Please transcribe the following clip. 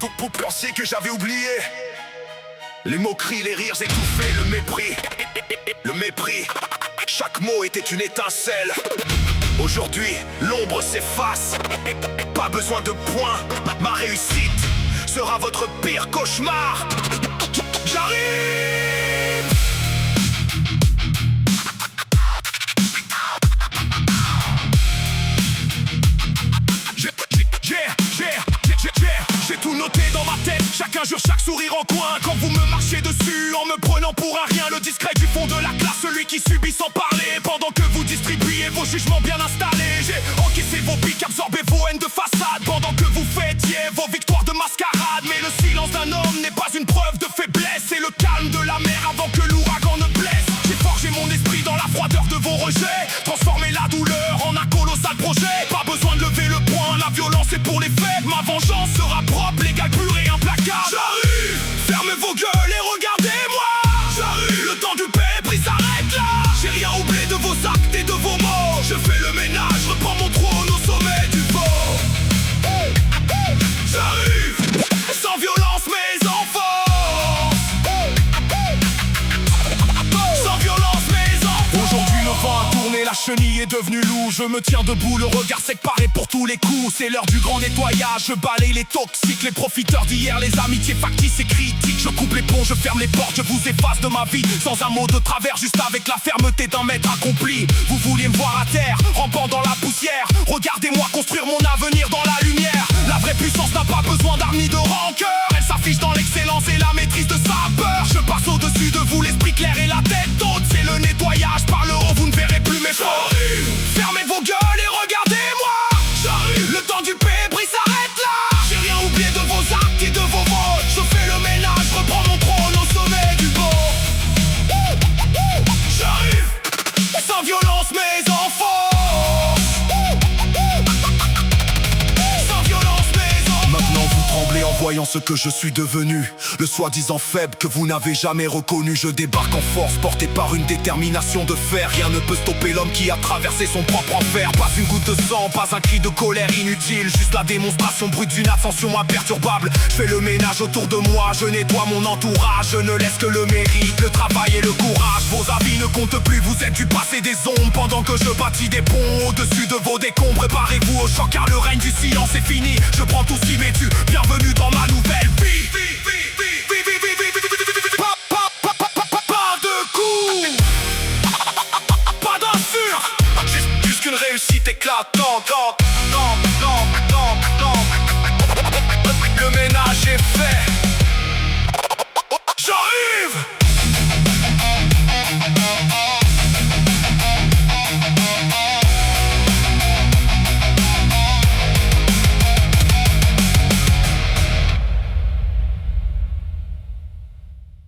Vous pensiez que j'avais oublié les moqueries, les rires étouffés, le mépris. Le mépris, chaque mot était une étincelle. Aujourd'hui, l'ombre s'efface. Pas besoin de points, ma réussite sera votre pire cauchemar. J'arrive! J'ai tout noté dans ma tête, chacun jure chaque sourire en coin. Quand vous me marchez dessus en me prenant pour un rien, le discret du fond de la classe, celui qui subit sans parler. Pendant que vous distribuez vos jugements bien installés, j'ai encaissé vos pics, absorbé vos haines de façade. Pendant que vous fêtiez vos victoires de mascarade. Mais le silence d'un homme n'est pas une preuve de faiblesse. C'est le calme de la mer avant que l'ouragan ne blesse. J'ai forgé mon esprit dans la froideur de vos rejets, transformé la douleur en un colossal projet. Pas besoin de lever le poing, la violence est pour les faits. Ma vengeance sera propre, légale, pure et implacable. J'arrive! Fermez vos gueules et regardez-moi! J'arrive! Le temps du mépris s'arrête là! J'ai rien oublié de vos actes et de vos mots. Je fais le ménage, reprends mon trône au sommet du beau. J'arrive! Sans violence mes enfants! Sans violence mes enfants! Aujourd'hui le vent a tourné, la chenille est devenue loup. Je me tiens debout, le regard sec paré pour tous les coups. C'est l'heure du grand nettoyage, je balaye les toxiques, les profiteurs d'hier, les amitiés factices et critiques. Je coupe les ponts, je ferme les portes, je vous efface de ma vie. Sans un mot de travers, juste avec la fermeté d'un maître accompli. Vous vouliez me voir à terre, rampant dans la poussière. Regardez-moi construire mon avenir dans la lumière. La vraie puissance n'a pas besoin d'armes ni de rancœur. Elle s'affiche dans l'excellence et la maîtrise de sa peur. Je passe au-dessus de vous, l'esprit clair et la tête haute. C'est le nettoyage, par le haut vous ne verrez plus mes fautes. Fermez vos gueules et regardez-moi. J'arrive. Le temps du mépris s'arrête là. J'ai rien oublié de vos actes et de vos mots. Je fais le ménage, reprends mon trône au sommet du beau. J'arrive. Sans violence mes enfants. Sans violence mes enfants. Maintenant vous tremblez en voyant ce que je suis devenu. Le soi-disant faible que vous n'avez jamais reconnu. Je débarque en force, porté par une détermination de fer. Rien ne peut stopper l'homme qui a traversé son propre enfer. Pas une goutte de sang, pas un cri de colère inutile. Juste la démonstration brute d'une ascension imperturbable. Je fais le ménage autour de moi, je nettoie mon entourage. Je ne laisse que le mérite, le travail et le courage. Vos avis ne comptent plus, vous êtes du passé des ombres. Pendant que je bâtis des ponts au-dessus de vos décombres. Préparez-vous au choc car le règne du silence est fini. Je prends tout ce qui m'est dû, bienvenue dans ma nouvelle vie. Pas de coups, pas d'insultes, juste qu'une réussite éclatante. Le ménage est fait.